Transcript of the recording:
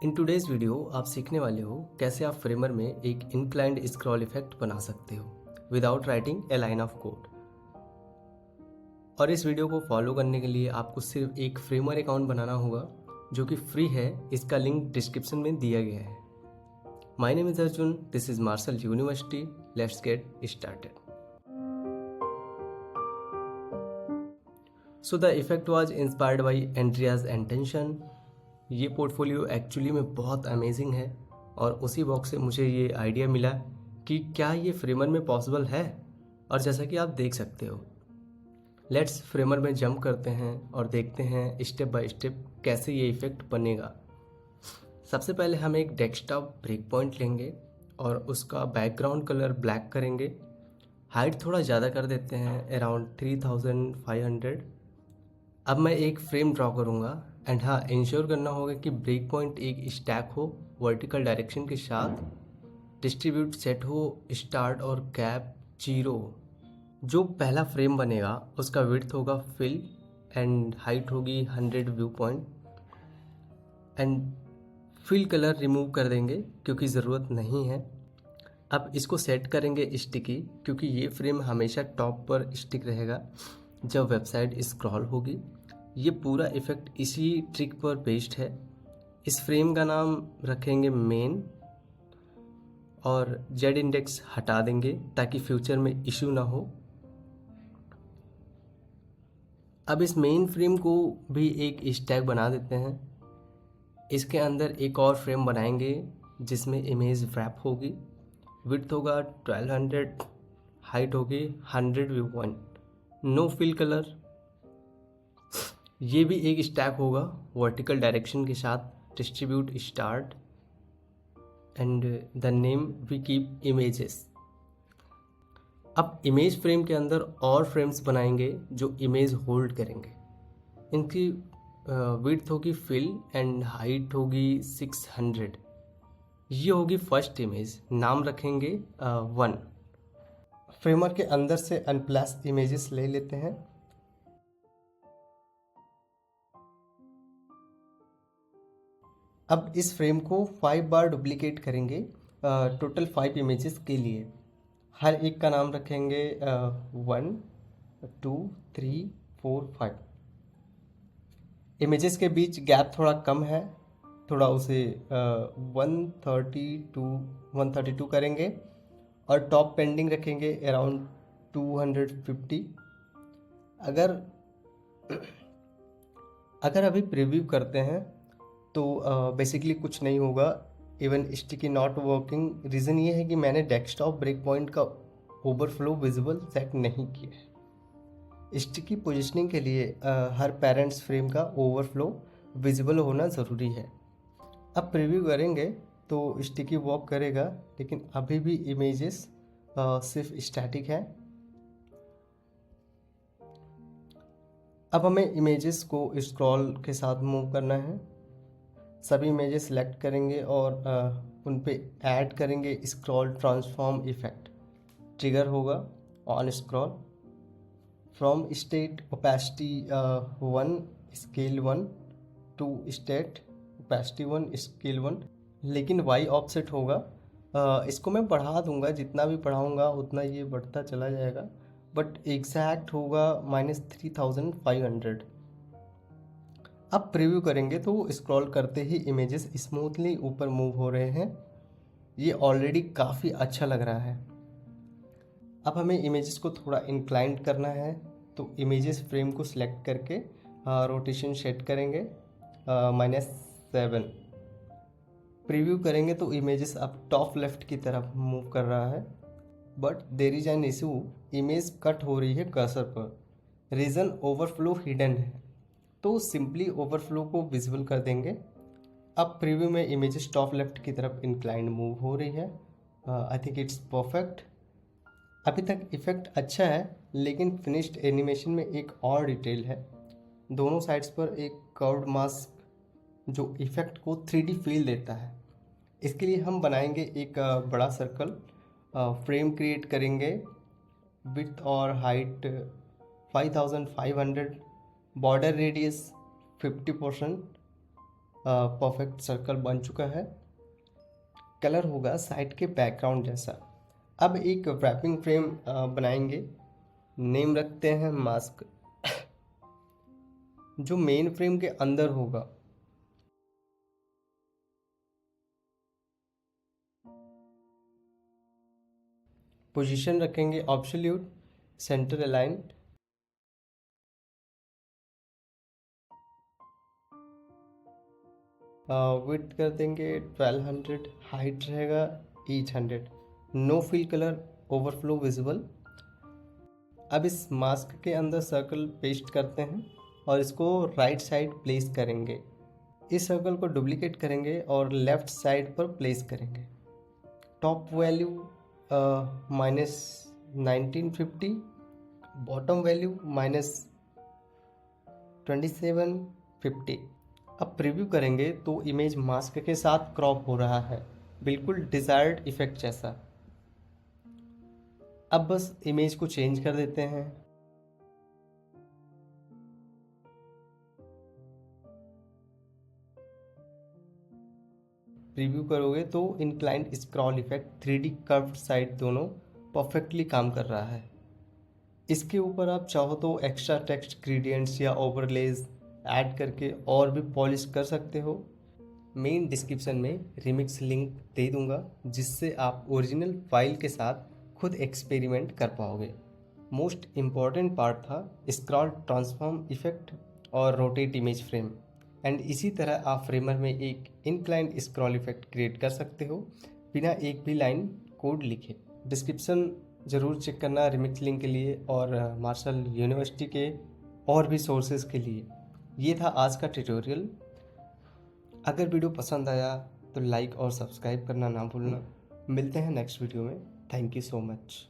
In today's video आप सीखने वाले हो कैसे आप फ्रेमर में एक इंक्लाइंड स्क्रॉल इफेक्ट बना सकते हो without writing a line of code. और इस वीडियो को फॉलो करने के लिए आपको सिर्फ एक फ्रेमर अकाउंट बनाना होगा जो कि फ्री है। इसका लिंक डिस्क्रिप्शन में दिया गया है। My name is Arjun, this is Marshall University. Let's get started. So the effect was inspired by Andrea's intention. ये पोर्टफोलियो एक्चुअली में बहुत अमेजिंग है और उसी बॉक्स से मुझे ये आइडिया मिला कि क्या ये फ्रेमर में पॉसिबल है। और जैसा कि आप देख सकते हो, लेट्स फ्रेमर में जंप करते हैं और देखते हैं स्टेप बाय स्टेप कैसे ये इफेक्ट बनेगा। सबसे पहले हम एक डेस्कटॉप ब्रेक पॉइंट लेंगे और उसका बैकग्राउंड कलर ब्लैक करेंगे। हाइट थोड़ा ज़्यादा कर देते हैं, अराउंड 3500। अब मैं एक फ्रेम ड्रॉ करूँगा एंड हाँ, इंश्योर करना होगा कि ब्रेक पॉइंट एक स्टैक हो वर्टिकल डायरेक्शन के साथ, डिस्ट्रीब्यूट सेट हो, स्टार्ट और कैप 0। जो पहला फ्रेम बनेगा उसका विड्थ होगा फिल एंड हाइट होगी 100 view point. And fill colour remove कर देंगे क्योंकि ज़रूरत नहीं है। अब इसको सेट करेंगे स्टिकी, क्योंकि ये फ्रेम हमेशा टॉप पर स्टिक रहेगा जब वेबसाइट स्क्रॉल होगी। ये पूरा इफेक्ट इसी ट्रिक पर बेस्ड है। इस फ्रेम का नाम रखेंगे मेन और जेड इंडेक्स हटा देंगे ताकि फ्यूचर में इशू ना हो। अब इस मेन फ्रेम को भी एक स्टैक बना देते हैं। इसके अंदर एक और फ्रेम बनाएंगे जिसमें इमेज रैप होगी। विड्थ होगा 1200, हाइट होगी 100 view point, no fill colour. ये भी एक स्टैक होगा वर्टिकल डायरेक्शन के साथ, distribute start and the name we keep images. अब इमेज फ्रेम के अंदर और फ्रेम्स बनाएंगे जो इमेज होल्ड करेंगे। इनकी विड्थ होगी फिल एंड हाइट होगी 600। ये होगी फर्स्ट इमेज, नाम रखेंगे 1। फ्रेमर के अंदर से अनप्लस इमेजेस ले लेते हैं। अब इस फ्रेम को 5 बार डुप्लीकेट करेंगे, टोटल 5 इमेजेस के लिए। हर एक का नाम रखेंगे 1, 2, 3, 4, 5। इमेजेस के बीच गैप थोड़ा कम है, थोड़ा उसे 132 करेंगे और टॉप पेंडिंग रखेंगे अराउंड 250। अगर अभी प्रीव्यू करते हैं तो बेसिकली कुछ नहीं होगा। Even sticky not working, reason ये है कि मैंने डेस्कटॉप ब्रेक पॉइंट का ओवरफ्लो विजिबल सेट नहीं किया है। स्टिकी पोजिशनिंग के लिए हर पेरेंट्स फ्रेम का ओवरफ्लो विजिबल होना ज़रूरी है। अब प्रीव्यू करेंगे तो स्टिकी वर्क करेगा, लेकिन अभी भी इमेजेस सिर्फ स्टैटिक है। अब हमें इमेजेस को स्क्रॉल के साथ मूव करना है। सभी इमेजेस सेलेक्ट करेंगे और उन पे ऐड करेंगे स्क्रॉल ट्रांसफॉर्म इफेक्ट। ट्रिगर होगा on scroll from state opacity 1 scale 1 to state opacity 1 scale 1, लेकिन वाई ऑफसेट होगा। इसको मैं बढ़ा दूंगा, जितना भी बढ़ाऊंगा उतना ये बढ़ता चला जाएगा, बट एग्जैक्ट होगा -3500। अब प्रीव्यू करेंगे तो स्क्रॉल करते ही इमेजेस स्मूथली ऊपर मूव हो रहे हैं। ये ऑलरेडी काफ़ी अच्छा लग रहा है। अब हमें इमेजेस को थोड़ा इंक्लाइंड करना है, तो इमेजेस फ्रेम को सिलेक्ट करके रोटेशन सेट करेंगे -7। प्रीव्यू करेंगे तो इमेजेस अब टॉप लेफ्ट की तरफ मूव कर रहा है, but there is an issue, image cut हो रही है कर्सर पर। रीज़न ओवरफ्लो हिडन है, तो सिंपली ओवरफ्लो को विजिबल कर देंगे। अब प्रीव्यू में इमेजेस टॉप लेफ्ट की तरफ इंक्लाइंड मूव हो रही है। I think it's perfect. अभी तक इफेक्ट अच्छा है, लेकिन फिनिश्ड एनिमेशन में एक और डिटेल है। दोनों साइड्स पर एक कर्व्ड मास्क जो इफेक्ट को 3D फील देता है। इसके लिए हम बनाएंगे एक बड़ा सर्कल, फ्रेम क्रिएट करेंगे, विड्थ और height 5500, border radius 50%, perfect circle बन चुका है। कलर होगा साइड के बैकग्राउंड जैसा। अब एक रैपिंग फ्रेम बनाएंगे। नेम रखते हैं मास्क, जो मेन फ्रेम के अंदर होगा। पोजीशन रखेंगे ऑब्सोल्यूट, सेंटर अलाइन। विड्थ कर देंगे 1200, हाइट रहेगा 800। No fill colour, overflow visible. अब इस मास्क के अंदर सर्कल पेस्ट करते हैं और इसको राइट साइड प्लेस करेंगे। इस सर्कल को डुप्लीकेट करेंगे और लेफ्ट साइड पर प्लेस करेंगे। Top value -1950, bottom value -2750। अब प्रीव्यू करेंगे तो इमेज मास्क के साथ क्रॉप हो रहा है, बिल्कुल डिजायर्ड इफेक्ट जैसा। अब बस इमेज को चेंज कर देते हैं। प्रीव्यू करोगे तो inclined scroll effect, 3D curved side दोनों परफेक्टली काम कर रहा है। इसके ऊपर आप चाहो तो एक्स्ट्रा टेक्स्ट ग्रेडियंट्स या ओवरलेज ऐड करके और भी पॉलिश कर सकते हो। मेन डिस्क्रिप्शन में रिमिक्स लिंक दे दूंगा, जिससे आप ओरिजिनल फाइल के साथ खुद एक्सपेरिमेंट कर पाओगे। मोस्ट इम्पॉर्टेंट पार्ट था स्क्रॉल ट्रांसफॉर्म इफेक्ट और रोटेट इमेज फ्रेम। एंड इसी तरह आप फ्रेमर में एक इनक्लाइंड स्क्रॉल इफेक्ट क्रिएट कर सकते हो बिना एक भी लाइन कोड लिखे। डिस्क्रिप्शन ज़रूर चेक करना रिमिक्स लिंक के लिए और मार्शल यूनिवर्सिटी के और भी सोर्सेज के लिए। ये था आज का ट्यूटोरियल। अगर वीडियो पसंद आया तो लाइक और सब्सक्राइब करना ना भूलना। मिलते हैं नेक्स्ट वीडियो में। Thank you so much.